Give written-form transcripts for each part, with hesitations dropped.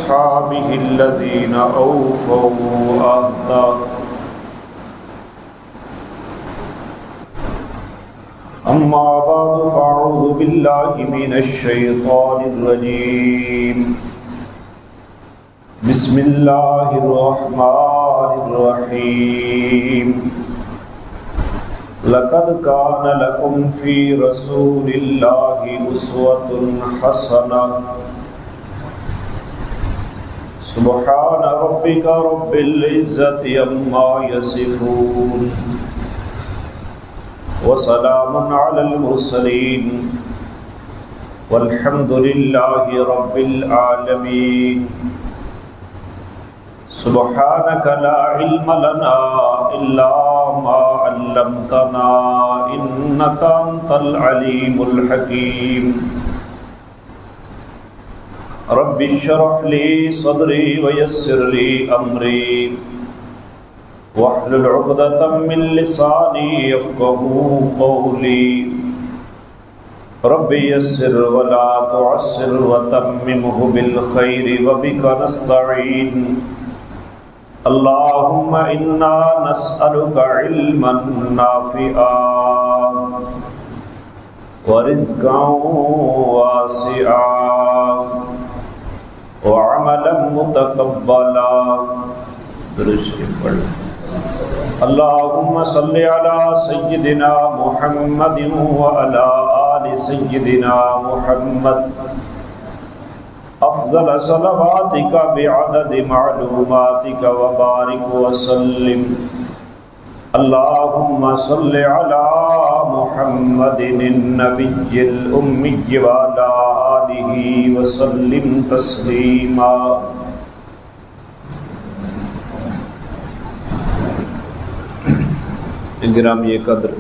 أصحابه الذين أوفوا عهده أما بعد فأعوذ بالله من الشيطان الرجيم بسم الله الرحمن الرحيم لقد كان لكم في رسول الله أسوة حسنة سبحان ربك رب العزة عما يصفون وسلام على المرسلين والحمد لله رب العالمين سبحانك لا علم لنا إلا ما علمتنا إنك أنت العليم الحكيم رب اشرح لي صدري ويسر لي أمري واحلل عقدة من لساني يفقهوا قولي رب يسر ولا تعسر وتممه بالخير وبك نستعين اللهم إنا نسألك علما نافعا ورزقا واسعا وعملا متقبلا اللهم صل على سيدنا محمد وعلى آل سيدنا محمد أفضل صلواتك بعدد معلوماتك وبارك وسلم اللهم صل على محمد النبي الأمي وعلى آله وسلم تسليما گرامی قدر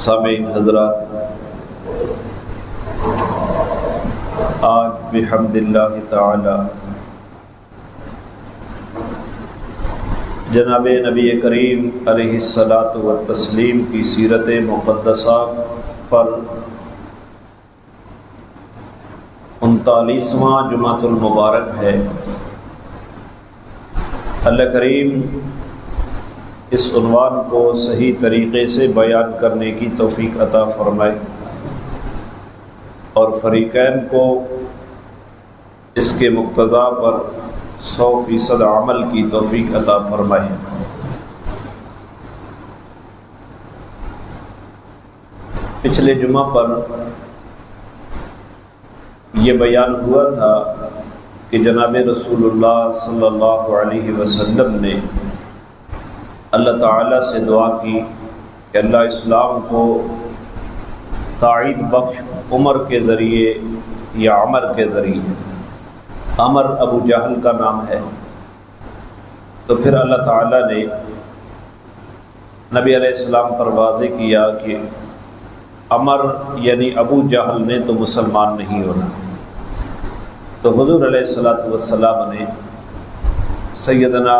سامعین حضرات، آج بحمد اللہ تعالی جناب نبی کریم علیہ الصلاۃ والتسلیم کی سیرت مقدسہ پر 39واں جمعۃ المبارک ہے۔ اللہ کریم اس عنوان کو صحیح طریقے سے بیان کرنے کی توفیق عطا فرمائے اور فریقین کو اس کے مقتضا پر 100% عمل کی توفیق عطا فرمائے۔ پچھلے جمعہ پر یہ بیان ہوا تھا کہ جناب رسول اللہ صلی اللہ علیہ وسلم نے اللہ تعالیٰ سے دعا کی کہ اللہ اسلام کو تائید بخش عمر کے ذریعے یا عمر کے ذریعے۔ عمر ابو جہل کا نام ہے۔ تو پھر اللہ تعالیٰ نے نبی علیہ السلام پر واضح کیا کہ عمر یعنی ابو جہل نے تو مسلمان نہیں ہونا۔ تو حضور علیہ السلام نے سیدنا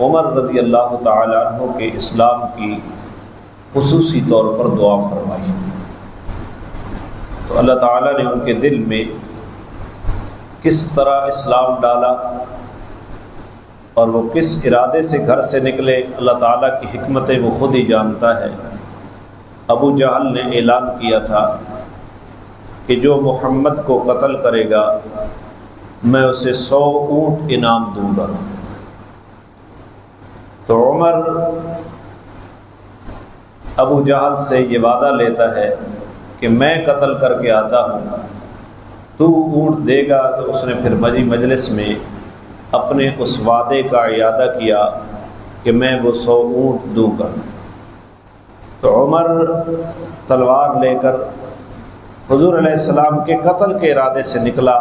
عمر رضی اللہ تعالیٰ عنہ کے اسلام کی خصوصی طور پر دعا فرمائی۔ تو اللہ تعالیٰ نے ان کے دل میں کس طرح اسلام ڈالا اور وہ کس ارادے سے گھر سے نکلے، اللہ تعالیٰ کی حکمتیں وہ خود ہی جانتا ہے۔ ابو جہل نے اعلان کیا تھا کہ جو محمد کو قتل کرے گا میں اسے 100 اونٹ انعام دوں گا۔ تو عمر ابو جہل سے یہ وعدہ لیتا ہے کہ میں قتل کر کے آتا ہوں، تو اونٹ دے گا۔ تو اس نے پھر مجلس میں اپنے اس وعدے کا اعادہ کیا کہ میں وہ 100 اونٹ دوں گا۔ تو عمر تلوار لے کر حضور علیہ السلام کے قتل کے ارادے سے نکلا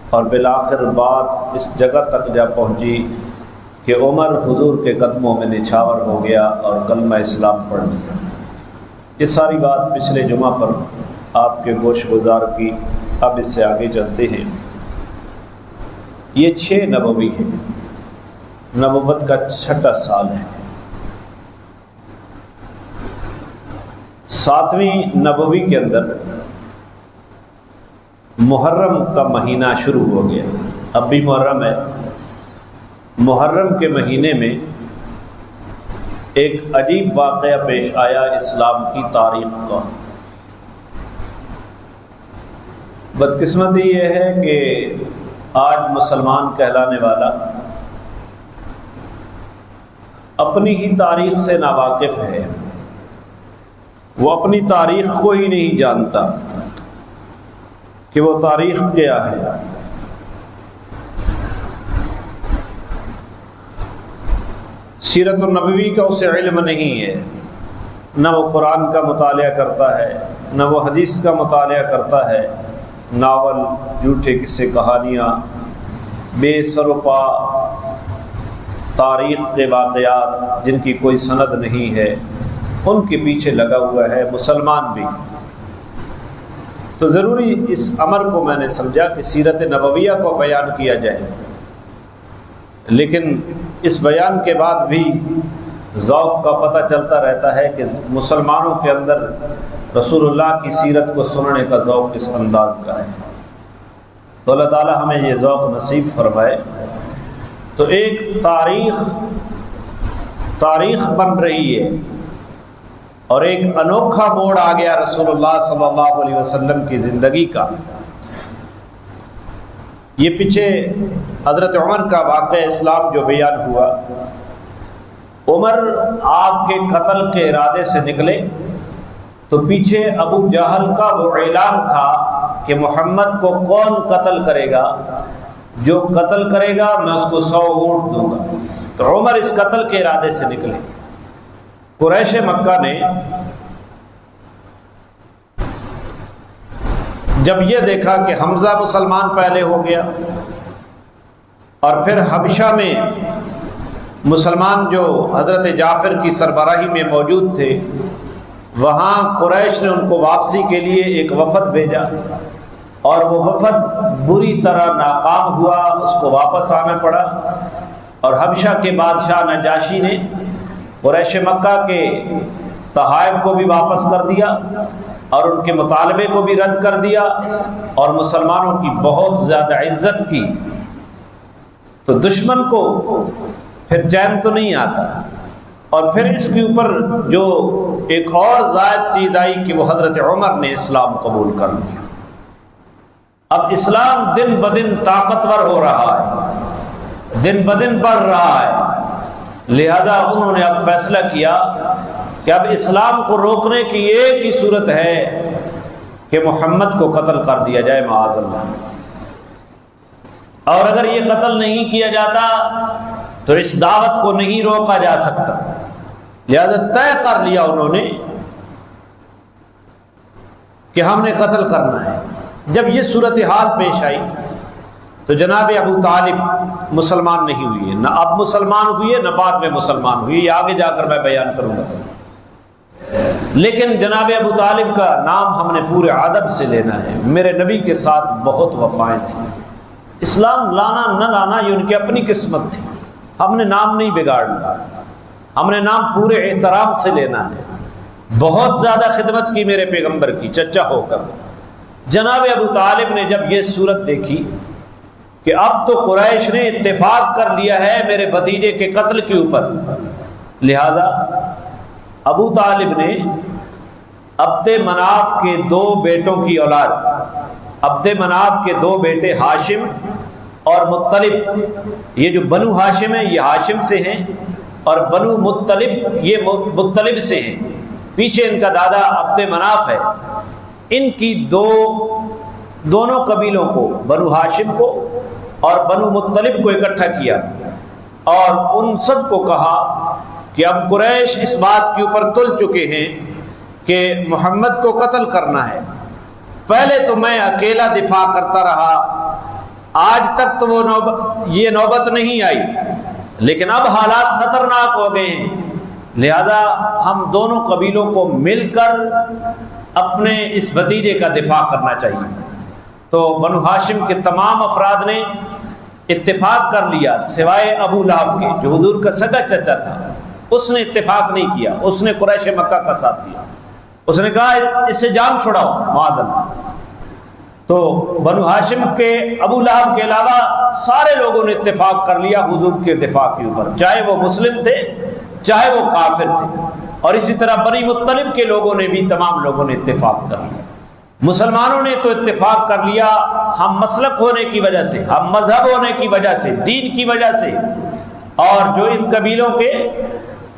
اور بالآخر بات اس جگہ تک جا پہنچی کہ عمر حضور کے قدموں میں نچھاور ہو گیا اور کلمہ اسلام پڑھ لیا۔ یہ ساری بات پچھلے جمعہ پر آپ کے گوش گزار کی۔ اب اس سے آگے چلتے ہیں۔ یہ 6 نبوی ہے، نبوت کا 6واں سال ہے۔ 7ویں نبوی کے اندر محرم کا مہینہ شروع ہو گیا، اب بھی محرم ہے۔ محرم کے مہینے میں ایک عجیب واقعہ پیش آیا اسلام کی تاریخ کا۔ بدقسمتی یہ ہے کہ آج مسلمان کہلانے والا اپنی ہی تاریخ سے ناواقف ہے، وہ اپنی تاریخ کو ہی نہیں جانتا کہ وہ تاریخ کیا ہے۔ سیرت النبوی کا اسے علم نہیں ہے، نہ وہ قرآن کا مطالعہ کرتا ہے، نہ وہ حدیث کا مطالعہ کرتا ہے۔ ناول، جھوٹے قصے کہانیاں، بے سر و پا تاریخ کے واقعات جن کی کوئی سند نہیں ہے، ان کے پیچھے لگا ہوا ہے مسلمان بھی۔ تو ضروری اس امر کو میں نے سمجھا کہ سیرت نبویہ کو بیان کیا جائے، لیکن اس بیان کے بعد بھی ذوق کا پتہ چلتا رہتا ہے کہ مسلمانوں کے اندر رسول اللہ کی سیرت کو سننے کا ذوق اس انداز کا ہے۔ تو اللہ تعالی ہمیں یہ ذوق نصیب فرمائے۔ تو ایک تاریخ بن رہی ہے اور ایک انوکھا موڑ آ گیا رسول اللہ صلی اللہ علیہ وسلم کی زندگی کا۔ یہ پیچھے حضرت عمر کا واقعہ اسلام جو بیان ہوا، عمر آپ کے قتل کے ارادے سے نکلے تو پیچھے ابو جہل کا وہ اعلان تھا کہ محمد کو کون قتل کرے گا، جو قتل کرے گا میں اس کو 100 اونٹ دوں گا۔ تو عمر اس قتل کے ارادے سے نکلے۔ قریش مکہ نے جب یہ دیکھا کہ حمزہ مسلمان پہلے ہو گیا اور پھر حبشہ میں مسلمان جو حضرت جعفر کی سربراہی میں موجود تھے، وہاں قریش نے ان کو واپسی کے لیے ایک وفد بھیجا اور وہ وفد بری طرح ناکام ہوا، اس کو واپس آنا پڑا۔ اور حبشہ کے بادشاہ نجاشی نے قریش مکہ کے تحائف کو بھی واپس کر دیا اور ان کے مطالبے کو بھی رد کر دیا اور مسلمانوں کی بہت زیادہ عزت کی۔ تو دشمن کو پھر چین تو نہیں آتا، اور پھر اس کے اوپر جو ایک اور زائد چیز آئی کہ وہ حضرت عمر نے اسلام قبول کر لیا۔ اب اسلام دن بدن طاقتور ہو رہا ہے، دن بدن بڑھ رہا ہے، لہذا انہوں نے اب فیصلہ کیا کہ اب اسلام کو روکنے کی ایک ہی صورت ہے کہ محمد کو قتل کر دیا جائے معاذ اللہ۔ اور اگر یہ قتل نہیں کیا جاتا تو اس دعوت کو نہیں روکا جا سکتا، لہذا طے کر لیا انہوں نے کہ ہم نے قتل کرنا ہے۔ جب یہ صورتحال پیش آئی تو جناب ابو طالب مسلمان نہیں ہوئے، نہ اب مسلمان ہوئے نہ بعد میں مسلمان ہوئے، یہ آگے جا کر میں بیان کروں گا۔ لیکن جناب ابو طالب کا نام ہم نے پورے ادب سے لینا ہے۔ میرے نبی کے ساتھ بہت وفائیں تھیں، اسلام لانا نہ لانا یہ ان کی اپنی قسمت تھی، ہم نے نام نہیں بگاڑنا، ہم نے نام پورے احترام سے لینا ہے۔ بہت زیادہ خدمت کی میرے پیغمبر کی چچا ہو کر۔ جناب ابو طالب نے جب یہ صورت دیکھی کہ اب تو قریش نے اتفاق کر لیا ہے میرے بھتیجے کے قتل کے اوپر، لہذا ابو طالب نے عبد مناف کے 2 بیٹوں کی اولاد، عبد مناف کے 2 بیٹے ہاشم اور مطلب، یہ جو بنو ہاشم ہے یہ ہاشم سے ہیں اور بنو مطلب یہ مطلب سے ہیں، پیچھے ان کا دادا عبد مناف ہے، ان کی دونوں قبیلوں کو، بنو ہاشم کو اور بنو مطلب کو اکٹھا کیا اور ان سب کو کہا کہ اب قریش اس بات کے اوپر تل چکے ہیں کہ محمد کو قتل کرنا ہے۔ پہلے تو میں اکیلا دفاع کرتا رہا، آج تک تو یہ نوبت نہیں آئی، لیکن اب حالات خطرناک ہو گئے ہیں، لہذا ہم دونوں قبیلوں کو مل کر اپنے اس بھتیجے کا دفاع کرنا چاہیے۔ تو بنو ہاشم کے تمام افراد نے اتفاق کر لیا سوائے ابو لہب کے جو حضور کا سگا چچا تھا، اس نے اتفاق نہیں کیا، اس نے قریش مکہ کا ساتھ دیا، اس نے کہا اس سے جان چھڑاؤ معاذ اللہ۔ تو بنو ہاشم کے ابو لہب کے علاوہ سارے لوگوں نے اتفاق کر لیا حضور کے دفاع کے اوپر، چاہے وہ مسلم تھے چاہے وہ کافر تھے. اور اسی طرح بنی مطلب کے لوگوں نے بھی، تمام لوگوں نے اتفاق کر لیا. مسلمانوں نے تو اتفاق کر لیا، ہم مسلک ہونے کی وجہ سے، ہم مذہب ہونے کی وجہ سے، دین کی وجہ سے. اور جو ان قبیلوں کے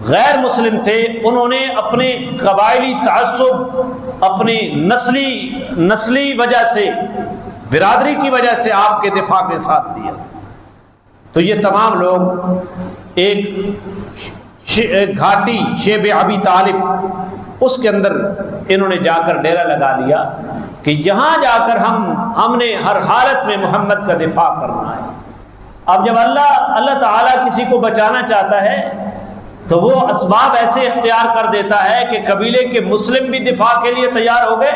غیر مسلم تھے انہوں نے اپنے قبائلی تعصب، اپنی نسلی وجہ سے، برادری کی وجہ سے آپ کے دفاع میں ساتھ دیا. تو یہ تمام لوگ ایک گھاٹی شیب ابی طالب، اس کے اندر انہوں نے جا کر ڈیرا لگا لیا کہ یہاں جا کر ہم نے ہر حالت میں محمد کا دفاع کرنا ہے. اب جب اللہ تعالیٰ کسی کو بچانا چاہتا ہے تو وہ اسباب ایسے اختیار کر دیتا ہے کہ قبیلے کے مسلم بھی دفاع کے لیے تیار ہو گئے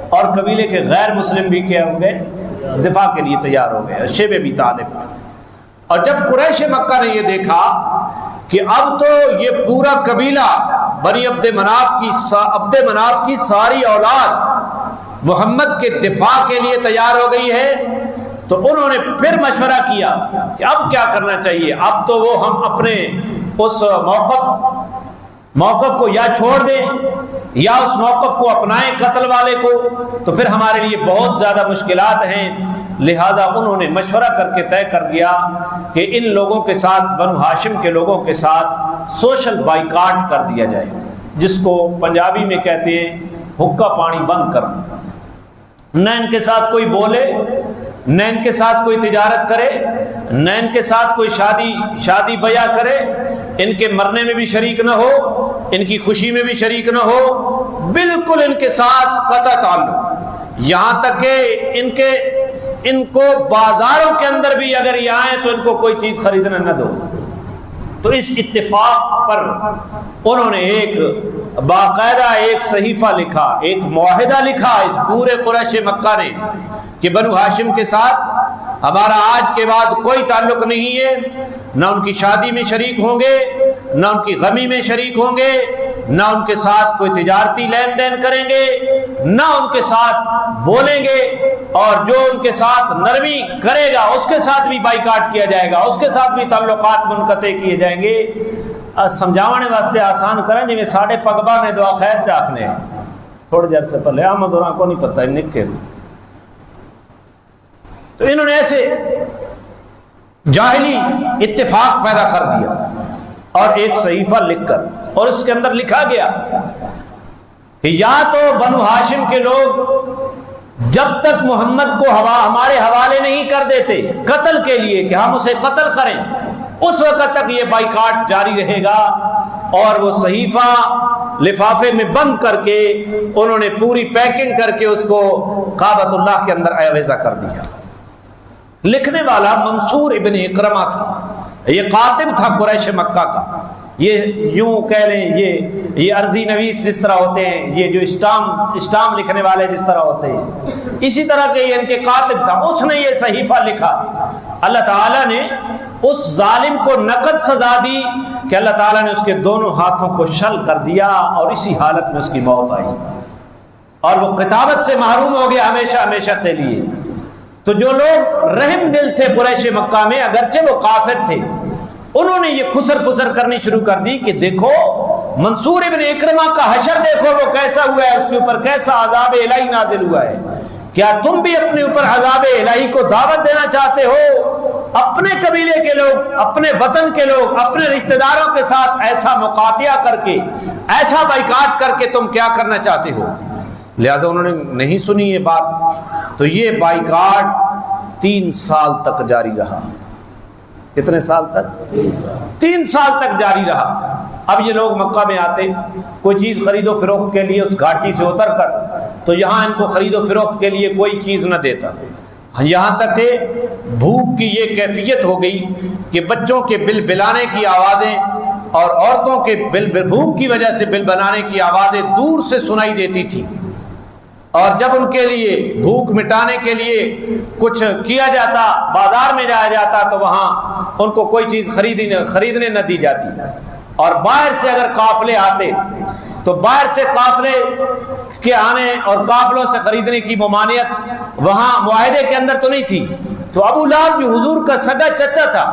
اور قبیلے کے غیر مسلم بھی کیا ہو گئے، دفاع کے لیے تیار ہو گئے. شیب ابی طالب. اور جب قریش مکہ نے یہ دیکھا کہ اب تو یہ پورا قبیلہ بنی عبد مناف کی ساری اولاد محمد کے دفاع کے لیے تیار ہو گئی ہے، تو انہوں نے پھر مشورہ کیا کہ اب کیا کرنا چاہیے. اب تو وہ ہم اپنے اس موقف کو یا چھوڑ دیں یا اس موقف کو اپنائیں قتل والے کو، تو پھر ہمارے لیے بہت زیادہ مشکلات ہیں. لہذا انہوں نے مشورہ کر کے طے کر دیا کہ ان لوگوں کے ساتھ، بنو ہاشم کے لوگوں کے ساتھ سوشل بائیکاٹ کر دیا جائے، جس کو پنجابی میں کہتے ہیں حکا پانی بند کرنا. نہ ان کے ساتھ کوئی بولے، نہ ان کے ساتھ کوئی تجارت کرے، نہ ان کے ساتھ کوئی شادی بیاہ کرے، ان کے مرنے میں بھی شریک نہ ہو، ان کی خوشی میں بھی شریک نہ ہو، بالکل ان کے ساتھ قطع تعلق. یہاں تک کہ ان کو بازاروں کے اندر بھی اگر یہ آئیں تو ان کو کوئی چیز خریدنا نہ دو. تو اس اتفاق پر انہوں نے ایک باقاعدہ ایک صحیفہ لکھا، ایک معاہدہ لکھا اس پورے قریش مکہ نے کہ بنو ہاشم کے ساتھ ہمارا آج کے بعد کوئی تعلق نہیں ہے، نہ ان کی شادی میں شریک ہوں گے، نہ ان کی غمی میں شریک ہوں گے، نہ ان کے ساتھ کوئی تجارتی لین دین کریں گے، نہ ان کے ساتھ بولیں گے، اور جو ان کے ساتھ نرمی کرے گا اس کے ساتھ بھی بائیکاٹ کیا جائے گا، اس کے ساتھ بھی تعلقات منقطع کیے جائیں گے. سمجھاونے واسطے آسان کریں جی میں ساڑھے پگبا نے دعا خیر چاکنے تھوڑے دیر سے پہلے آمد اور کو نہیں پتہ نکے. تو انہوں نے ایسے جاہلی اتفاق پیدا کر دیا اور ایک صحیفہ لکھ کر، اور اس کے اندر لکھا گیا کہ یا تو بنو ہاشم کے لوگ جب تک محمد کو ہمارے حوالے نہیں کر دیتے قتل کے لیے کہ ہم اسے قتل کریں، اس وقت تک یہ بائیکاٹ جاری رہے گا. اور وہ صحیفہ لفافے میں بند کر کے انہوں نے پوری پیکنگ کر کے اس کو کعبۃ اللہ کے اندر آویزہ کر دیا. لکھنے والا منصور ابن اکرمہ تھا، یہ کاتب تھا قریش مکہ کا. یہ یوں کہہ لیں یہ عرضی نویس جس طرح ہوتے ہیں، یہ جو اسٹام لکھنے والے جس طرح ہوتے ہیں، اسی طرح کے یہ ان کے کاتب تھا. اس نے یہ صحیفہ لکھا. اللہ تعالیٰ نے اس ظالم کو نقد سزا دی کہ اللہ تعالیٰ نے اس کے دونوں ہاتھوں کو شل کر دیا اور اسی حالت میں اس کی موت آئی اور وہ کتابت سے محروم ہو گیا ہمیشہ ہمیشہ کے لیے. تو جو لوگ رحم دل تھے قریش مکہ میں، اگرچہ وہ کافر تھے، انہوں نے یہ خسر پسر کرنی شروع کر دی کہ دیکھو منصور ابن اکرمہ کا حشر دیکھو وہ کیسا ہوا ہے، اس کے اوپر کیسا عذاب الہی نازل ہوا ہے. کیا تم بھی اپنے اوپر عذاب الہی کو دعوت دینا چاہتے ہو؟ اپنے قبیلے کے لوگ، اپنے وطن کے لوگ، اپنے رشتہ داروں کے ساتھ ایسا مقاطعہ کر کے، ایسا بائیکاٹ کر کے تم کیا کرنا چاہتے ہو؟ لہٰذا انہوں نے نہیں سنی یہ بات. تو یہ بائیکاٹ 3 سال تک جاری رہا. کتنے سال تک؟ 3 سال تک جاری رہا. اب یہ لوگ مکہ میں آتے کوئی چیز خرید و فروخت کے لیے اس گھاٹی سے اتر کر، تو یہاں ان کو خرید و فروخت کے لیے کوئی چیز نہ دیتا. یہاں تک کہ بھوک کی یہ کیفیت ہو گئی کہ بچوں کے بل بلانے کی آوازیں اور عورتوں کے بھوک کی وجہ سے بل بلانے کی آوازیں دور سے سنائی دیتی تھی. اور جب ان کے لیے بھوک مٹانے کے لیے کچھ کیا جاتا، بازار میں جایا جاتا، تو وہاں ان کو کوئی چیز خریدنے نہ دی جاتی. اور باہر سے اگر قافلے آتے تو باہر سے قافلے کے آنے اور قافلوں سے خریدنے کی ممانعت وہاں معاہدے کے اندر تو نہیں تھی. تو ابو لہب جو حضور کا سگا چچا تھا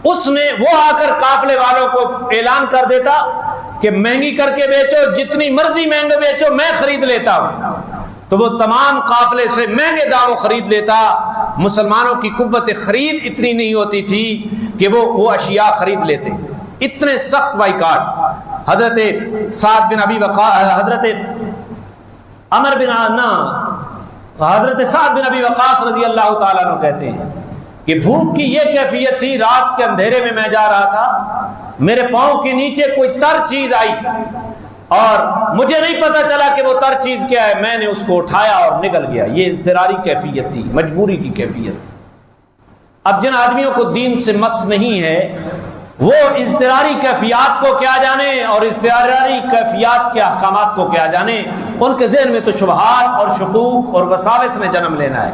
اس نے وہ آ کر قافلے والوں کو اعلان کر دیتا کہ مہنگی کر کے بیچو، جتنی مرضی مہنگے بیچو، میں خرید لیتا ہوں. تو وہ تمام قافلے سے مہنگے داموں خرید لیتا. مسلمانوں کی قوت خرید اتنی نہیں ہوتی تھی کہ وہ اشیاء خرید لیتے. اتنے سخت بائیکاٹ. حضرت سعد بن ابی وقاص حضرت سعد بن ابی وقاص رضی اللہ تعالیٰ عنہ کہتے ہیں کہ بھوک کی یہ کیفیت تھی، رات کے اندھیرے میں جا رہا تھا، میرے پاؤں کے نیچے کوئی تر چیز آئی اور مجھے نہیں پتا چلا کہ وہ تر چیز کیا ہے، میں نے اس کو اٹھایا اور نگل گیا. یہ اضطراری کیفیت تھی، مجبوری کی کیفیت تھی. اب جن آدمیوں کو دین سے مس نہیں ہے وہ اضطراری کیفیات کو کیا جانے اور اضطراری کیفیات کے احکامات کو کیا جانے. ان کے ذہن میں تو شبہات اور شکوک اور وساوس نے جنم لینا ہے.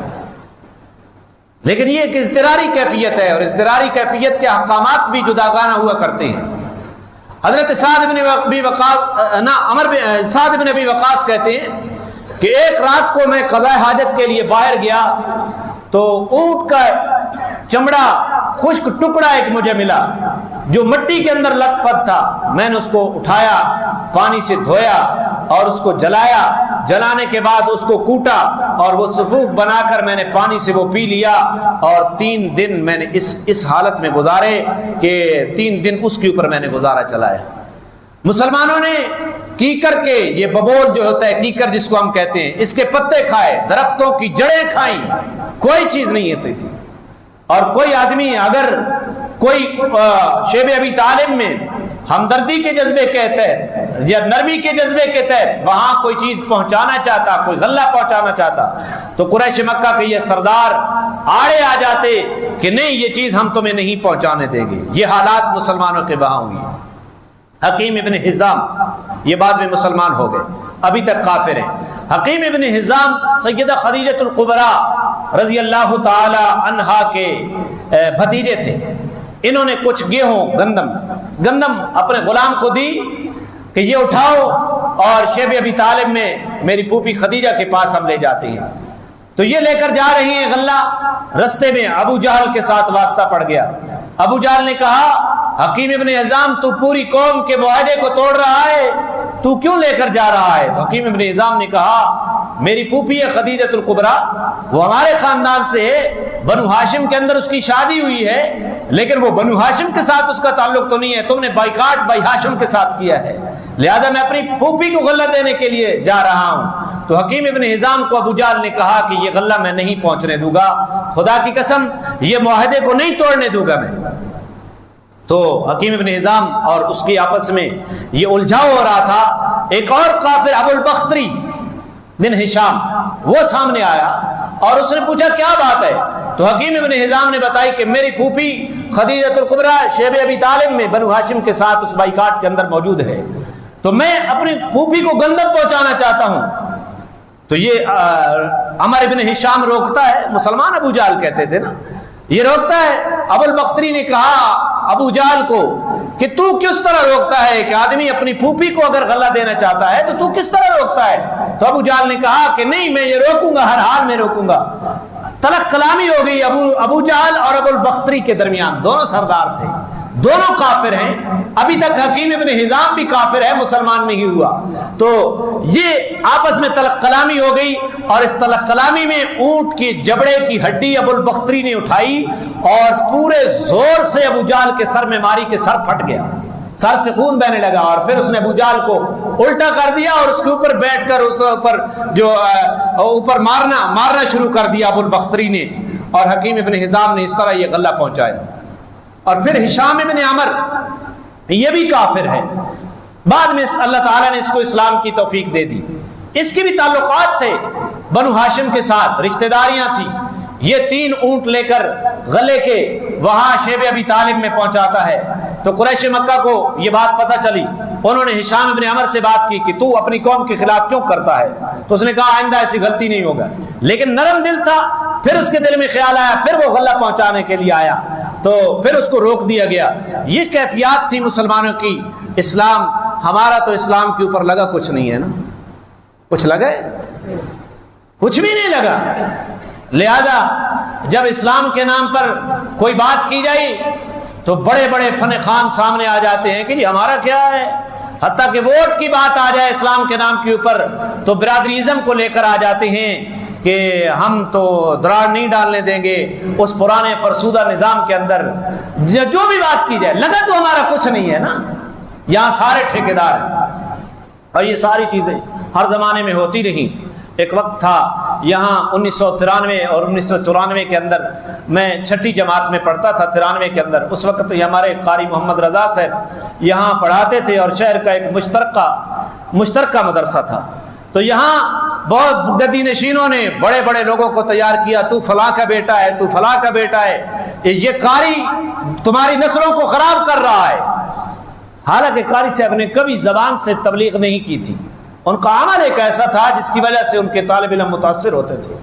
لیکن یہ ایک اضطراری کیفیت ہے اور اضطراری کیفیت کے احکامات بھی جداگانہ ہوا کرتے ہیں. حضرت سعد بن ابی وقاص کہتے ہیں کہ ایک رات کو میں قضاء حاجت کے لیے باہر گیا تو اونٹ کا چمڑا خشک ٹکڑا ایک مجھے ملا جو مٹی کے اندر لت پت تھا. میں نے اس کو اٹھایا، پانی سے دھویا اور اس کو جلایا. جلانے کے بعد اس کو کوٹا اور وہ صفوف بنا کر میں نے پانی سے وہ پی لیا اور 3 دن میں نے اس حالت میں گزارے کہ 3 دن اس کے اوپر میں نے گزارا چلایا. مسلمانوں نے کیکر کے، یہ ببول جو ہوتا ہے کیکر جس کو ہم کہتے ہیں، اس کے پتے کھائے، درختوں کی جڑیں کھائیں، کوئی چیز نہیں ہوتی تھی. اور کوئی آدمی اگر کوئی شیب ابی طالب میں ہمدردی کے جذبے کے تحت یا نرمی کے جذبے کے تحت وہاں کوئی چیز پہنچانا چاہتا، کوئی غلہ پہنچانا چاہتا تو قریش مکہ کے یہ سردار آڑے آ جاتے کہ نہیں، یہ چیز ہم تمہیں نہیں پہنچانے دیں گے. یہ حالات مسلمانوں کے وہاں ہوئی. حکیم ابن حزام یہ بعد میں مسلمان ہو گئے، ابھی تک کافر ہیں. حکیم ابن حزام سیدہ خدیجہ الکبریٰ رضی اللہ تعالی عنہا کے بھتیجے تھے. انہوں نے کچھ گیہوں گندم اپنے غلام کو دی کہ یہ اٹھاؤ اور شیب ابی طالب میں میری پھوپھی خدیجہ کے پاس ہم لے جاتے ہیں. تو یہ لے کر جا رہی ہیں غلہ. رستے میں ابو جہل کے ساتھ واسطہ پڑ گیا. ابو جہل نے کہا حکیم ابن حزام تو پوری قوم کے معاہدے کو توڑ رہا ہے، تو کیوں لے کر جا رہا ہے؟ تو حکیم ابن حزام نے کہا میری پھوپھی ہے خدیجہ الکبریٰ، وہ ہمارے خاندان سے ہے، بنو ہاشم کے اندر اس کی شادی ہوئی ہے، لیکن وہ بنو ہاشم کے ساتھ اس کا تعلق تو نہیں ہے، تم نے بائیکاٹ بھائی ہاشم کے ساتھ کیا ہے، لہذا میں اپنی پھوپھی کو غلہ دینے کے لیے جا رہا ہوں. تو حکیم ابن حزام کو ابو جہل نے کہا کہ یہ غلہ میں نہیں پہنچنے دوں گا، خدا کی قسم یہ معاہدے کو نہیں توڑنے دوں گا میں. تو حکیم ابن حزام اور اس کی آپس میں یہ الجھاؤ ہو رہا تھا. ایک اور کافر ابو البختری بن ہشام وہ سامنے آیا اور اس نے پوچھا کیا بات ہے؟ تو حکیم ابن حزام نے بتائی کہ میری پھوپھی خدیجہ الکبریٰ شیب ابی طالب میں بنو ہاشم کے ساتھ اس بائیکاٹ کے اندر موجود ہے، تو میں اپنی پھوپھی کو گندم پہنچانا چاہتا ہوں. تو یہ عمر ابن ہشام روکتا ہے، مسلمان ابو جہل کہتے تھے نا، یہ روکتا ہے. ابو البختری نے کہا ابو جہل کو کہ تو کس طرح روکتا ہے کہ آدمی اپنی پھوپھی کو اگر غلہ دینا چاہتا ہے تو کس طرح روکتا ہے؟ تو ابو جہل نے کہا کہ نہیں، میں یہ روکوں گا، ہر حال میں روکوں گا. تلخ کلامی ہو گئی ابو جہل اور ابو البختری کے درمیان. دونوں سردار تھے، دونوں کافر ہیں. ابھی تک حکیم ابن حزام بھی کافر ہے، مسلمان نہیں ہوا. تو یہ آپس میں تلخ کلامی ہو گئی اور اس تلخ کلامی میں اونٹ کی جبڑے کی ہڈی ابو البختری نے اٹھائی اور پورے زور سے ابو جہل کے سر میں ماری کہ سر پھٹ گیا، سر سے خون بہنے لگا. اور پھر اس نے ابو جہل کو الٹا کر دیا اور اس کے اوپر بیٹھ کر اس اوپر جو اوپر مارنا شروع کر دیا ابو البختری نے. اور حکیم ابن حزام نے اس طرح یہ غلہ پہنچایا. اور پھر ہشام ابن عمر یہ بھی کافر ہے، بعد میں اللہ تعالیٰ نے اس کو اسلام کی توفیق دے دی. اس کے بھی تعلقات تھے بنو ہاشم کے ساتھ، رشتہ داریاں تھیں. یہ 3 اونٹ لے کر غلے کے وہاں شیب ابی طالب میں پہنچاتا ہے. تو قریش مکہ کو یہ بات پتہ چلی، انہوں نے ہشام ابن عمر سے بات کی کہ تو اپنی قوم کے خلاف کیوں کرتا ہے؟ تو اس نے کہا آئندہ ایسی غلطی نہیں ہوگا. لیکن نرم دل تھا، پھر اس کے دل میں خیال آیا، پھر وہ غلہ پہنچانے کے لیے آیا تو پھر اس کو روک دیا گیا. یہ کیفیات تھی مسلمانوں کی. اسلام ہمارا تو اسلام کے اوپر لگا کچھ نہیں ہے نا، کچھ لگا ہے؟ کچھ بھی نہیں لگا۔ لہذا جب اسلام کے نام پر کوئی بات کی جائے تو بڑے بڑے فن خان سامنے آ جاتے ہیں کہ جی ہمارا کیا ہے، حتیٰ کہ ووٹ کی بات آ جائے اسلام کے نام کے اوپر تو برادریزم کو لے کر آ جاتے ہیں کہ ہم تو دراڑ نہیں ڈالنے دیں گے اس پرانے فرسودہ نظام کے اندر۔ جو بھی بات کی جائے لگا تو ہمارا کچھ نہیں ہے نا، یہاں سارے ٹھیکیدار ہیں۔ اور یہ ساری چیزیں ہر زمانے میں ہوتی رہی۔ ایک وقت تھا یہاں 1993 اور 1994 کے اندر، میں چھٹی جماعت میں پڑھتا تھا 93 کے اندر، اس وقت یہ ہمارے قاری محمد رضا صاحب یہاں پڑھاتے تھے اور شہر کا ایک مشترکہ مدرسہ تھا۔ تو یہاں بہت گدی نشینوں نے بڑے بڑے لوگوں کو تیار کیا، تو فلاں کا بیٹا ہے، تو فلاں کا بیٹا ہے، یہ قاری تمہاری نسلوں کو خراب کر رہا ہے۔ حالانکہ قاری صاحب نے کبھی زبان سے تبلیغ نہیں کی تھی، ان کا عمل ایک ایسا تھا جس کی وجہ سے ان کے طالب علم متاثر ہوتے تھے۔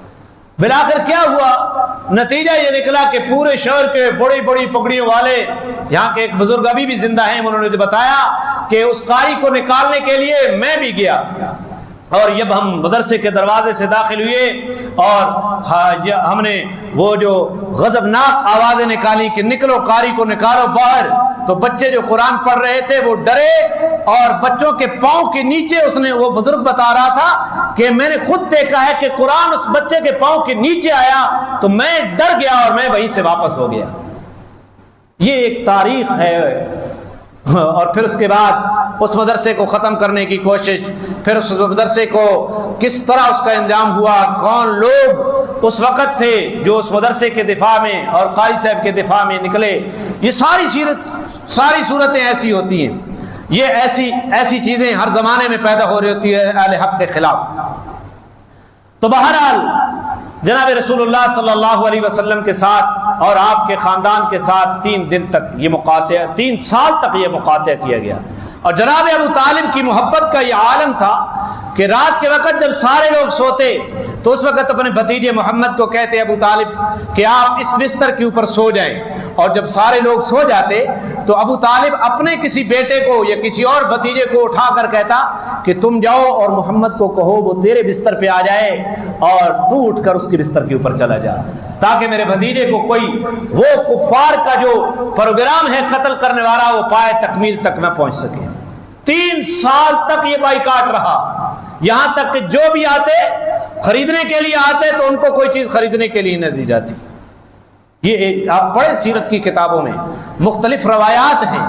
بالآخر کیا ہوا؟ نتیجہ یہ نکلا کہ پورے شہر کے بڑی بڑی پگڑیوں والے، یہاں کے ایک بزرگ ابھی بھی زندہ ہیں، انہوں نے بتایا کہ اس قاری کو نکالنے کے لیے میں بھی گیا، اور جب ہم مدرسے کے دروازے سے داخل ہوئے اور ہم نے وہ جو غضبناک آوازیں نکالی کہ نکلو قاری کو نکالو باہر، تو بچے جو قرآن پڑھ رہے تھے وہ ڈرے، اور بچوں کے پاؤں کے نیچے وہ بزرگ بتا رہا تھا کہ میں نے خود دیکھا ہے کہ قرآن اس بچے کے پاؤں کے نیچے آیا تو میں ڈر گیا اور میں وہیں سے واپس ہو گیا۔ یہ ایک تاریخ ہے۔ اور پھر اس کے بعد اس مدرسے کو ختم کرنے کی کوشش، پھر اس مدرسے کو کس طرح اس کا انجام ہوا، کون لوگ اس وقت تھے جو اس مدرسے کے دفاع میں اور قاری صاحب کے دفاع میں نکلے، یہ ساری صورتیں ایسی ہوتی ہیں، یہ ایسی چیزیں ہر زمانے میں پیدا ہو رہی ہوتی ہے اہل حق کے خلاف۔ تو بہرحال جناب رسول اللہ صلی اللہ علیہ وسلم کے ساتھ اور آپ کے خاندان کے ساتھ 3 دن تک یہ مقاطعہ، 3 سال تک یہ مقاطعہ کیا گیا۔ اور جناب ابو طالب کی محبت کا یہ عالم تھا کہ رات کے وقت جب سارے لوگ سوتے تو اس وقت اپنے بھتیجے محمد کو کہتے ابو طالب کہ آپ اس بستر کے اوپر سو جائیں، اور جب سارے لوگ سو جاتے تو ابو طالب اپنے کسی بیٹے کو یا کسی اور بھتیجے کو اٹھا کر کہتا کہ تم جاؤ اور محمد کو کہو وہ تیرے بستر پہ آ جائے اور تو اٹھ کر اس کے بستر کے اوپر چلا جا، تاکہ میرے بھتیجے کو کوئی وہ کفار کا جو پروگرام ہے قتل کرنے والا وہ پائے تکمیل تک نہ پہنچ سکے۔ 3 سال تک یہ بائیکاٹ رہا، یہاں تک کہ جو بھی آتے خریدنے کے لیے آتے تو ان کو کوئی چیز خریدنے کے لیے نہ دی جاتی۔ یہ آپ پڑھیں سیرت کی کتابوں میں مختلف روایات ہیں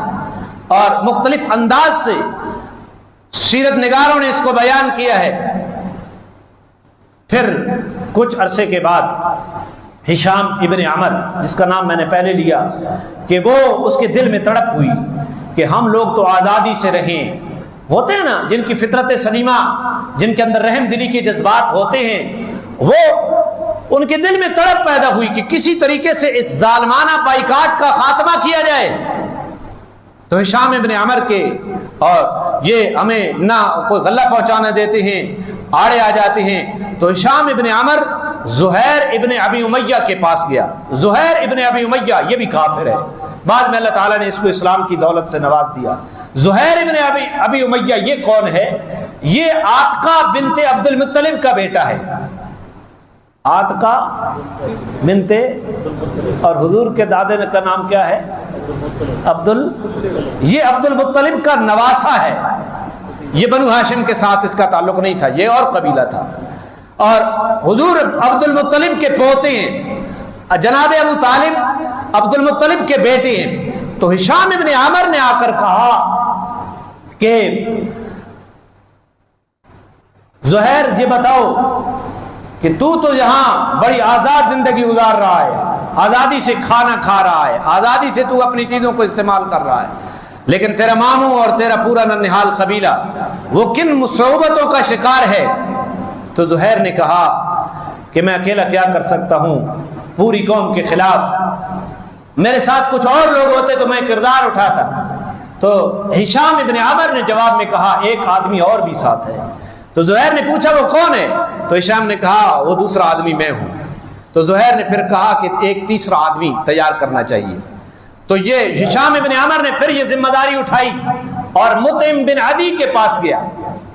اور مختلف انداز سے سیرت نگاروں نے اس کو بیان کیا ہے۔ پھر کچھ عرصے کے بعد ہشام ابن عمر، جس کا نام میں نے پہلے لیا، کہ وہ اس کے دل میں تڑپ ہوئی کہ ہم لوگ تو آزادی سے رہیں، ہوتے ہیں نا جن کی فطرت سلیمہ، جن کے اندر رحم دلی کے جذبات ہوتے ہیں، وہ ان کے دل میں تڑپ پیدا ہوئی کہ کسی طریقے سے اس ظالمانہ بائیکاٹ کا خاتمہ کیا جائے۔ تو ہشام ابن عمر کے، اور یہ ہمیں نہ کوئی غلہ پہنچانے دیتے ہیں، آڑے آ جاتے ہیں، تو ہشام ابن عمر زہیر ابن ابی امیہ کے پاس گیا۔ زہیر ابن ابی امیہ یہ بھی کافر ہے، بعد میں اللہ تعالیٰ نے اس کو اسلام کی دولت سے نواز دیا۔ زہیر ابن ابی امیہ یہ کون ہے؟ یہ عاتقہ بنت عبد المطلب کا بیٹا ہے، عاتقہ بنت، اور حضور کے دادے کا نام کیا ہے؟ یہ عبد المطلب کا نواسہ ہے۔ یہ بنو ہاشم کے ساتھ اس کا تعلق نہیں تھا، یہ اور قبیلہ تھا، اور حضور عبد المطلب کے پوتے ہیں، جناب ابو طالب عبد المطلب کے بیٹے ہیں۔ تو ہشام ابن عامر نے آ کر کہا کہ زہیر یہ بتاؤ کہ تو یہاں بڑی آزاد زندگی گزار رہا ہے، آزادی سے کھانا کھا رہا ہے، آزادی سے تو اپنی چیزوں کو استعمال کر رہا ہے، لیکن تیرا ماموں اور تیرا پورا ننھال قبیلہ وہ کن مصیبتوں کا شکار ہے؟ تو زہیر نے کہا کہ میں اکیلا کیا کر سکتا ہوں پوری قوم کے خلاف، میرے ساتھ کچھ اور لوگ ہوتے تو میں کردار اٹھاتا۔ تو ہشام ابن عامر نے جواب میں کہا ایک آدمی اور بھی ساتھ ہے۔ تو زہیر نے پوچھا وہ کون ہے؟ تو ہشام نے کہا وہ دوسرا آدمی میں ہوں۔ تو زہیر نے پھر کہا کہ ایک تیسرا آدمی تیار کرنا چاہیے۔ تو یہ ہشام ابن عامر نے پھر یہ ذمہ داری اٹھائی اور مطعم بن عدی کے پاس گیا.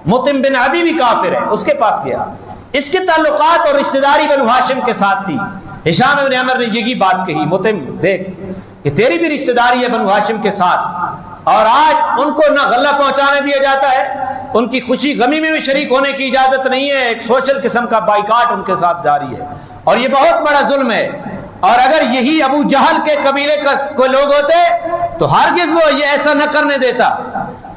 مطعم بن عدی بھی کافر ہے, اس کے پاس گیا. اس کے تعلقات اور رشتہ داری بنو ہاشم کے ساتھ تھی. ہشام بن عمر نے یہی بات کہی, مطعم دیکھ کہ تیری بھی رشتہ داری ہے بنو ہاشم کے ساتھ اور آج ان کو نہ غلہ پہنچانے دیا جاتا ہے, ان کی خوشی غمی میں بھی شریک ہونے کی اجازت نہیں ہے, ایک سوشل قسم کا بائیکاٹ ان کے ساتھ جاری ہے اور یہ بہت بڑا ظلم ہے. اور اگر یہی ابو جہل کے قبیلے کا کوئی لوگ ہوتے تو ہرگز وہ یہ ایسا نہ کرنے دیتا,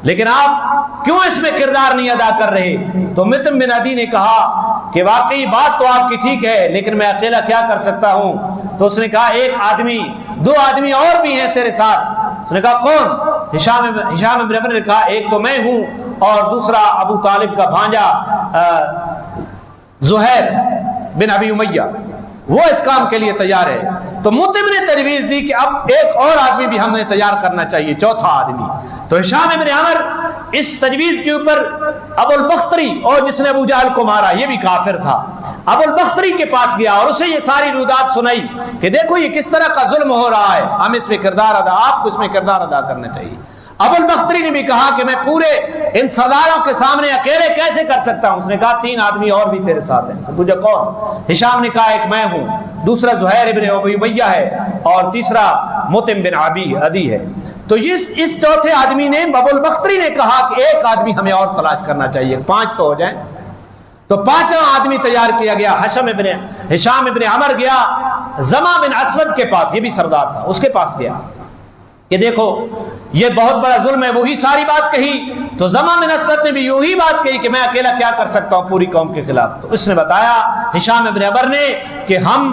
لیکن آپ کیوں اس میں کردار نہیں ادا کر رہے؟ تو مطعم بن عدی نے کہا کہ واقعی بات تو آپ کی ٹھیک ہے, لیکن میں اکیلا کیا کر سکتا ہوں؟ تو اس نے کہا ایک آدمی, دو آدمی اور بھی ہیں تیرے ساتھ. اس نے کہا کون؟ ہشام بن عمر نے کہا ایک تو میں ہوں اور دوسرا ابو طالب کا بھانجا زہیر بن ابی امیہ, وہ اس کام کے لیے تیار ہے. تو مطعم نے تجویز دی کہ اب ایک اور آدمی بھی ہم نے تیار کرنا چاہیے, چوتھا آدمی. تو ہشام بن عمر اس تجویز کے اوپر ابو البختری, اور جس نے ابو جہل کو مارا یہ بھی کافر تھا, ابو البختری کے پاس گیا اور اسے یہ ساری رودات سنائی کہ دیکھو یہ کس طرح کا ظلم ہو رہا ہے, ہم اس میں کردار ادا, آپ کو اس میں کردار ادا کرنا چاہیے. ابو البختری نے بھی کہا کہ میں پورے ان سرداروں کے سامنے اکیلے کیسے کر سکتا ہوں؟ اس نے کہا تین آدمی اور بھی تیرے ساتھ ہیں. تجھے کون؟ ہشام نے کہا ایک میں ہوں, دوسرا زہیر ابن ابی امیہ ہے اور تیسرا مطعم بن عدی ہے. تو اس چوتھے آدمی نے, ابو البختری نے کہا کہ ایک آدمی ہمیں اور تلاش کرنا چاہیے, 5 تو ہو جائیں. تو 5واں آدمی تیار کیا گیا. ہشام ابن عمر گیا زما بن اسود کے پاس, یہ بھی سردار تھا, اس کے پاس گیا کہ دیکھو یہ بہت بڑا ظلم ہے. وہی ساری بات کہی. تو زما بن اسود نے بھی یہی بات کہی کہ میں اکیلا کیا کر سکتا ہوں پوری قوم کے خلاف. تو اس نے بتایا ہشام ابن عمر نے کہ ہم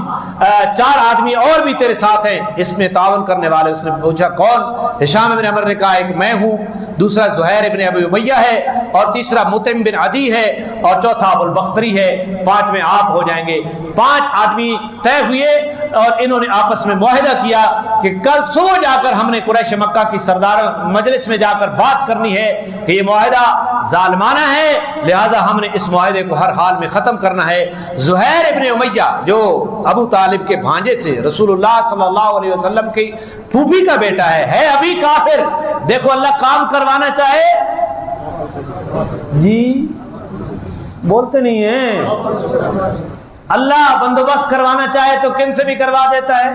4 آدمی اور بھی تیرے ساتھ ہیں اس میں تعاون کرنے والے. اس نے پوچھا کون؟ ہشام ابن عمر نے کہا ایک میں ہوں, دوسرا زہیر ابن ابی امیہ ہے اور تیسرا مطعم بن عدی ہے اور چوتھا ابو البختری ہے, 5ویں آپ ہو جائیں گے. 5 آدمی طے ہوئے اور انہوں نے آپس میں معاہدہ کیا کہ کل صبح جا کر ہم نے قریش مکہ کی سردار مجلس میں جا کر بات کرنی ہے کہ یہ معاہدہ ظالمانہ ہے, لہذا ہم نے اس معاہدے کو ہر حال میں ختم کرنا ہے. زہیر ابن امیہ جو ابو طالب کے بھانجے سے رسول اللہ صلی اللہ علیہ وسلم کی پھوپھی کا بیٹا ہے ابھی کافر. دیکھو اللہ کام کروانا چاہے جی بولتے نہیں ہیں, اللہ بندوبست کروانا چاہے تو کن سے بھی کروا دیتا ہے.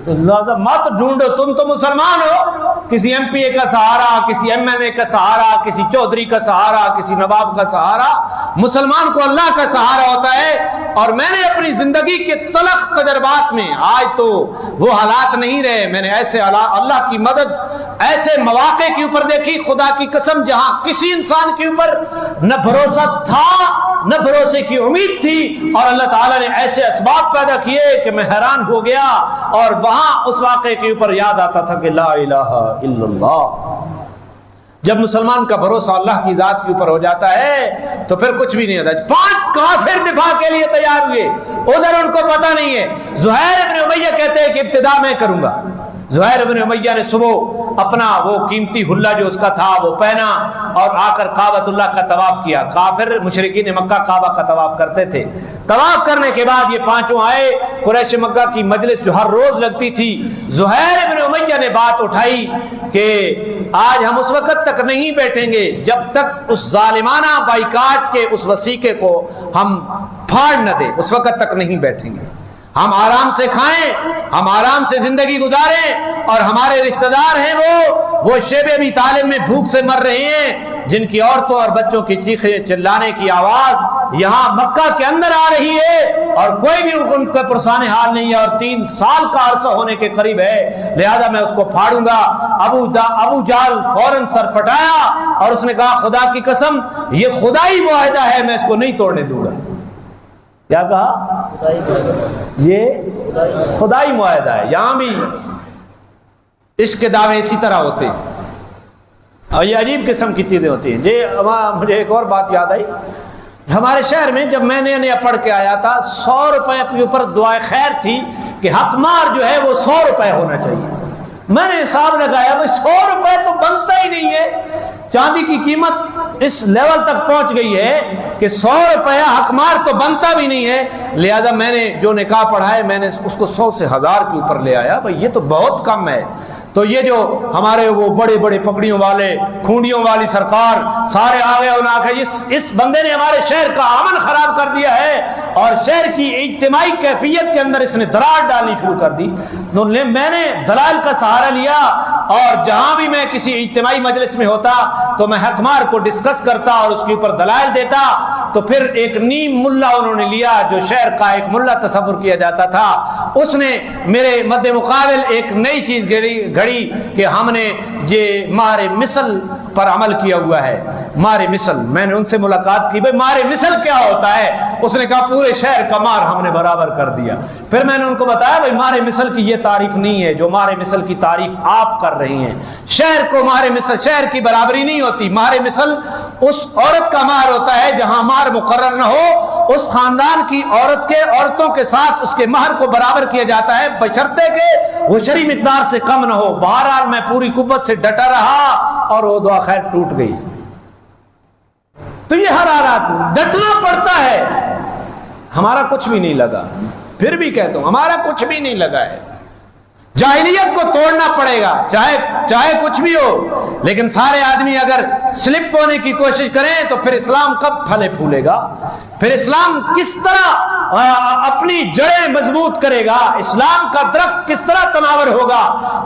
تو لہذا مت ڈھونڈو, تم تو مسلمان ہو, کسی ایم پی اے کا سہارا, کسی ایم این اے کا سہارا, کسی چودھری کا سہارا, کسی نواب کا سہارا. مسلمان کو اللہ کا سہارا ہوتا ہے. اور میں نے اپنی زندگی کے تلخ تجربات میں, آج تو وہ حالات نہیں رہے, میں نے ایسے اللہ کی مدد ایسے مواقع کے اوپر دیکھی, خدا کی قسم, جہاں کسی انسان کے اوپر نہ بھروسہ تھا نہ بھروسے کی امید تھی, اور اللہ تعالیٰ نے ایسے اسباب پیدا کیے کہ میں حیران ہو گیا. اور وہاں اس واقعے کے اوپر یاد آتا تھا کہ لا الہ الا اللہ. جب مسلمان کا بھروسہ اللہ کی ذات کے اوپر ہو جاتا ہے تو پھر کچھ بھی نہیں ہوتا. 5 کافر دفاع کے لیے تیار ہوئے, ادھر ان کو پتہ نہیں ہے. زہیر ابن امیہ کہتے ہیں کہ ابتدا میں کروں گا. زہیر ابن امیہ نے صبح اپنا وہ قیمتی حلہ جو اس کا تھا وہ پہنا اور آ کر کعبۃ اللہ کا طواف کیا. کافر مشرکین مکہ کعبہ کا طواف کرتے تھے. طواف کرنے کے بعد یہ 5 آئے. قریش مکہ کی مجلس جو ہر روز لگتی تھی, زہیر ابن امیہ نے بات اٹھائی کہ آج ہم اس وقت تک نہیں بیٹھیں گے جب تک اس ظالمانہ بائیکاٹ کے اس وثیقے کو ہم پھاڑ نہ دیں, اس وقت تک نہیں بیٹھیں گے. ہم آرام سے کھائیں, ہم آرام سے زندگی گزاریں, اور ہمارے رشتہ دار ہیں وہ شیب ابی طالب میں بھوک سے مر رہے ہیں, جن کی عورتوں اور بچوں کی چیخیں چلانے کی آواز یہاں مکہ کے اندر آ رہی ہے اور کوئی بھی ان کا پرسان حال نہیں ہے, اور 3 سال کا عرصہ ہونے کے قریب ہے, لہذا میں اس کو پھاڑوں گا. ابو جہل فوراً سر پٹایا اور اس نے کہا خدا کی قسم یہ خدائی معاہدہ ہے, میں اس کو نہیں توڑنے دوں گا. کیا کہا؟ یہ خدائی معاہدہ ہے. یہاں بھی عشق کے دعوے اسی طرح ہوتے ہیں اور یہ عجیب قسم کی چیزیں ہوتی ہیں. مجھے ایک اور بات یاد آئی. ہمارے شہر میں جب میں نیا پڑھ کے آیا تھا 100 روپے کے اوپر دعائے خیر تھی کہ حق مار جو ہے وہ 100 روپے ہونا چاہیے. میں نے حساب لگایا 100 روپے تو بنتا ہی نہیں ہے. چاندی کی قیمت اس لیول تک پہنچ گئی ہے کہ 100 روپیہ حق مار تو بنتا بھی نہیں ہے. لہذا میں نے جو نکاح پڑھائے میں نے اس کو 100 سے 1000 کے اوپر لے آیا. بھائی یہ تو بہت کم ہے. تو یہ جو ہمارے وہ بڑے بڑے پگڑیوں والے کھونڈیوں والی سرکار سارے آ گئے، انہوں نے کہا اس بندے نے ہمارے شہر کا امن خراب کر دیا ہے اور شہر کی اجتماعی کیفیت کے اندر اس نے دراڑ ڈالنی شروع کر دی۔ تو میں نے دلائل کا سہارا لیا اور جہاں بھی میں کسی اجتماعی مجلس میں ہوتا تو میں حکمار کو ڈسکس کرتا اور اس کے اوپر دلائل دیتا۔ تو پھر ایک نیم ملا انہوں نے لیا جو شہر کا ایک ملا تصور کیا جاتا تھا، اس نے میرے مد مقابل ایک نئی چیز گھڑی کہ ہم نے یہ مار مثل پر عمل کیا ہوا ہے۔ مار مثل، میں نے ان سے ملاقات کی، بھئی مار مثل کیا ہوتا ہے؟ اس نے کہا پورے شہر کا مار ہم نے برابر کر دیا۔ پھر میں نے ان کو بتایا بھئی مار مثل کی یہ تعریف نہیں ہے جو مار مثل کی تعریف آپ کر رہی ہیں۔ شہر کو مار مثل، شہر کی برابری نہیں ہوتی۔ مار مثل اس عورت کا مار ہوتا ہے جہاں مار مقرر نہ ہو، اس خاندان کی عورتوں کے ساتھ اس کے مہر کو برابر کیا جاتا ہے بشرطے کہ وہ شرعی مقدار سے کم نہ ہو۔ بہرحال میں پوری قوت سے ڈٹا رہا اور وہ دعا خیر ٹوٹ گئی۔ تو یہ ہر حالات ڈٹنا پڑتا ہے۔ ہمارا کچھ بھی نہیں لگا، پھر بھی کہتا ہوں ہمارا کچھ بھی نہیں لگا ہے۔ جاہلیت کو توڑنا پڑے گا، چاہے کچھ بھی ہو، لیکن سارے آدمی اگر سلپ ہونے کی کوشش کریں تو پھر اسلام کب پھلے پھولے گا؟ پھر اسلام کس طرح اپنی جڑیں مضبوط کرے گا؟ اسلام کا درخت کس طرح تناور ہوگا؟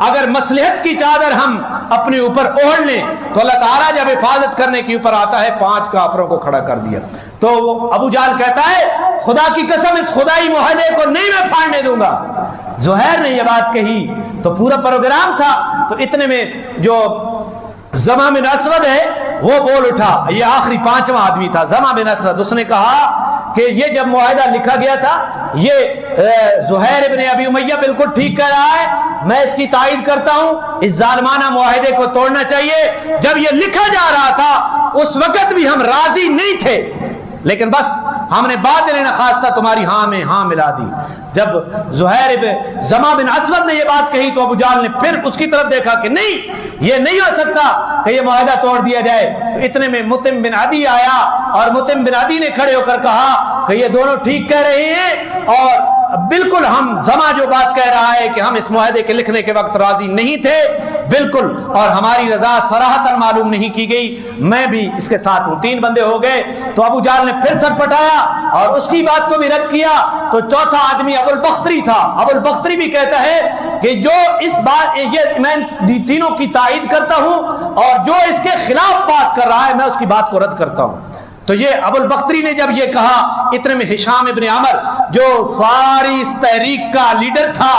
اگر مصلحت کی چادر ہم اپنے اوپر اوڑھ لیں تو اللہ تعالیٰ جب حفاظت کرنے کے اوپر آتا ہے 5 کافروں کو کھڑا کر دیا۔ تو ابو جہل کہتا ہے خدا کی قسم اس خدائی معاہدے کو نہیں میں پھاڑنے دوں گا۔ زہیر نے یہ بات کہی تو پورا پروگرام تھا، تو اتنے میں جو زما بن اسود ہے وہ بول اٹھا، یہ آخری 5واں آدمی تھا زما بن اسود۔ اس نے کہا کہ یہ جب معاہدہ لکھا گیا تھا یہ زہیر ابن ابی امیہ بالکل ٹھیک کہہ رہا ہے، میں اس کی تائید کرتا ہوں، اس ظالمانہ معاہدے کو توڑنا چاہیے۔ جب یہ لکھا جا رہا تھا اس وقت بھی ہم راضی نہیں تھے، لیکن بس ہم نے بات لینا خواستہ تمہاری ہاں میں ہاں ملا دی۔ جب زہیر ابن زما بن اسود نے یہ بات کہی تو ابو جہل نے پھر اس کی طرف دیکھا کہ نہیں یہ نہیں ہو سکتا کہ یہ معاہدہ توڑ دیا جائے۔ تو اتنے میں مطعم بن عدی آیا اور مطعم بن عدی نے کھڑے ہو کر کہا کہ یہ دونوں ٹھیک کہہ رہے ہیں اور بالکل ہم زما جو بات کہہ رہا ہے کہ ہم اس معاہدے کے لکھنے کے وقت راضی نہیں تھے بالکل، اور ہماری رضا صراحتاً معلوم نہیں کی گئی، میں بھی اس کے ساتھ ہوں۔ 3 بندے ہو گئے تو ابو جہل نے پھر سر پٹایا اور اس کی بات کو بھی رد کیا۔ تو چوتھا آدمی ابو البختری تھا۔ ابو البختری بھی کہتا ہے کہ جو اس بات یہ میں تینوں کی تائید کرتا ہوں اور جو اس کے خلاف بات کر رہا ہے میں اس کی بات کو رد کرتا ہوں۔ تو یہ ابو البختری نے جب یہ کہا، اتنے میں ہشام ابن عمر جو ساری اس تحریک کا لیڈر تھا،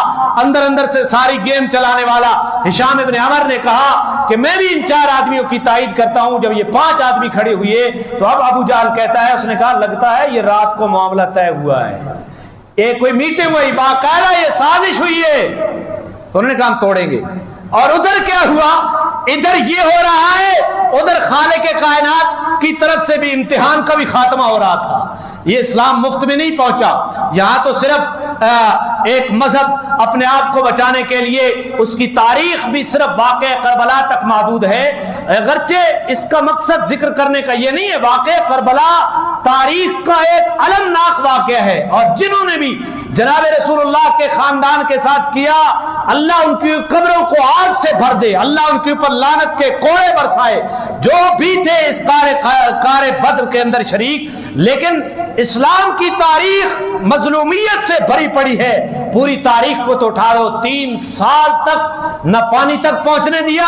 اندر سے ساری گیم چلانے والا ہشام ابن عمر نے کہا کہ میں بھی ان 4 آدمیوں کی تائید کرتا ہوں۔ جب یہ 5 آدمی کھڑے ہوئے تو اب ابو جہل کہتا ہے، اس نے کہا لگتا ہے یہ رات کو معاملہ طے ہوا ہے، ایک کوئی میٹنگ ہوئی، باقاعدہ یہ سازش ہوئی ہے۔ تو انہوں نے کہا ہم توڑیں گے۔ اور ادھر کیا ہوا؟ ادھر یہ ہو رہا ہے، ادھر خالق کائنات کی طرف سے بھی امتحان کا بھی خاتمہ ہو رہا تھا۔ یہ اسلام مفت میں نہیں پہنچا، یہاں تو صرف ایک مذہب اپنے آپ کو بچانے کے لیے اس کی تاریخ بھی صرف واقعہ کربلا تک محدود ہے، اگرچہ اس کا مقصد ذکر کرنے کا یہ نہیں ہے۔ واقعہ کربلا تاریخ کا ایک المناک واقعہ ہے، اور جنہوں نے بھی جناب رسول اللہ کے خاندان کے ساتھ کیا اللہ ان کی قبروں کو آگ سے بھر دے، اللہ ان کے اوپر لعنت کے کوڑے برسائے، جو بھی تھے اس کار بدر کے اندر شریک۔ لیکن اسلام کی تاریخ مظلومیت سے بھری پڑی ہے، پوری تاریخ کو تو اٹھا دو، 3 سال تک نہ پانی تک پہنچنے دیا،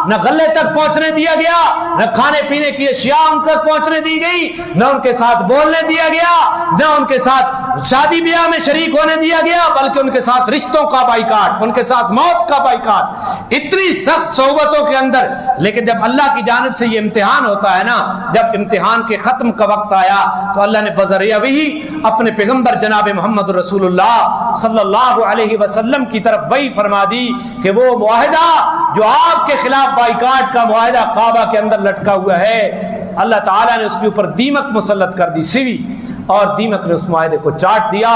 نہ غلے تک پہنچنے دیا گیا، نہ کھانے پینے کی اشیاء ان تک پہنچنے دی گئی، نہ ان کے ساتھ بولنے دیا گیا، نہ ان کے ساتھ شادی بیاہ میں شریک ہونے دیا گیا، بلکہ ان کے ساتھ رشتوں کا بائیکاٹ، ان کے ساتھ موت کا بائیکاٹ، اتنی سخت صحبتوں کے اندر۔ لیکن جب اللہ کی جانب سے یہ امتحان ہوتا ہے نا، جب امتحان کے ختم کا وقت آیا تو اللہ نے بذریعہ وحی اپنے پیغمبر جناب محمد رسول اللہ صلی اللہ علیہ وسلم کی طرف وحی فرما دی کہ وہ معاہدہ جو آپ کے خلاف بائیکاٹ کا معاہدہ کعبہ کے اندر لٹکا ہوا ہے، اللہ تعالیٰ نے اس کے اوپر دیمک مسلط کر دی، سوی، اور دیمک نے اس معاہدے کو چاٹ دیا۔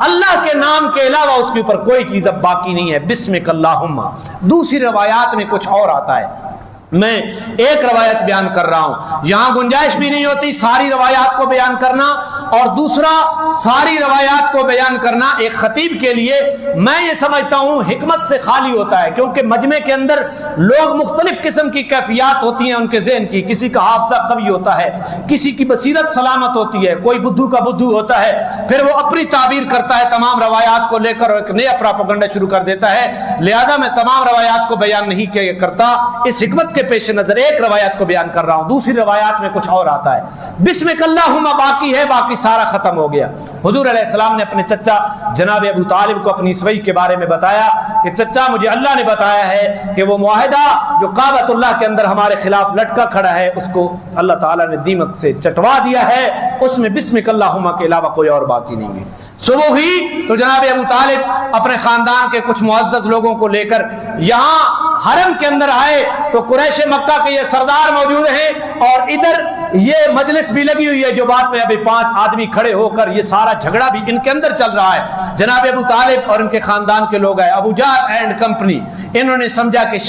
اللہ کے نام کے علاوہ اس کے اوپر کوئی چیز اب باقی نہیں ہے، بسمک اللہم۔ دوسری روایات میں کچھ اور آتا ہے میں ایک روایت بیان کر رہا ہوں، یہاں گنجائش بھی نہیں ہوتی ساری روایات کو بیان کرنا، اور دوسرا ساری روایات کو بیان کرنا ایک خطیب کے لیے میں یہ سمجھتا ہوں حکمت سے خالی ہوتا ہے، کیونکہ مجمع کے اندر لوگ مختلف قسم کی کیفیات ہوتی ہیں ان کے ذہن کی، کسی کا حافظہ قوی ہوتا ہے، کسی کی بصیرت سلامت ہوتی ہے، کوئی بدھو کا بدھو ہوتا ہے، پھر وہ اپنی تعبیر کرتا ہے تمام روایات کو لے کر اور ایک نیا پراپیگنڈا شروع کر دیتا ہے، لہذا میں تمام روایات کو بیان نہیں کرتا، اس حکمت کے پیش نظر ایک روایت کو بیان کر رہا ہوں، دوسری روایات میں کچھ اور آتا ہے، بسمک اللہم باقی ہے، باقی سارا ختم ہو گیا۔ حضور علیہ السلام نے اپنے چچا جناب ابو طالب کو اپنی سوئی کے بارے میں بتایا کہ چچا مجھے اللہ نے بتایا ہے کہ وہ معاہدہ جو کعبۃ اللہ کے اندر ہمارے خلاف لٹکا کھڑا ہے اس کو اللہ تعالیٰ نے دیمک سے چٹوا دیا ہے، اس میں بسمک اللہم کے علاوہ کوئی اور باقی نہیں ہے۔ صبح ہوئی تو جناب ابو طالب اپنے خاندان کے کچھ معزز لوگوں کو لے کر یہاں حرم کے اندر آئے تو قریش مکہ کے یہ سردار موجود ہیں اور ادھر یہ مجلس بھی لگی ہوئی ہے، جو بات میں ابھی 5 آدمی کھڑے ہو کر یہ سارا جھگڑا بھی ان کے اندر چل رہا ہے۔ جناب ابو طالب اور ان کے خاندان کے لوگ ہیں، ابو جہل اینڈ کمپنی، انہوں نے سمجھا کہ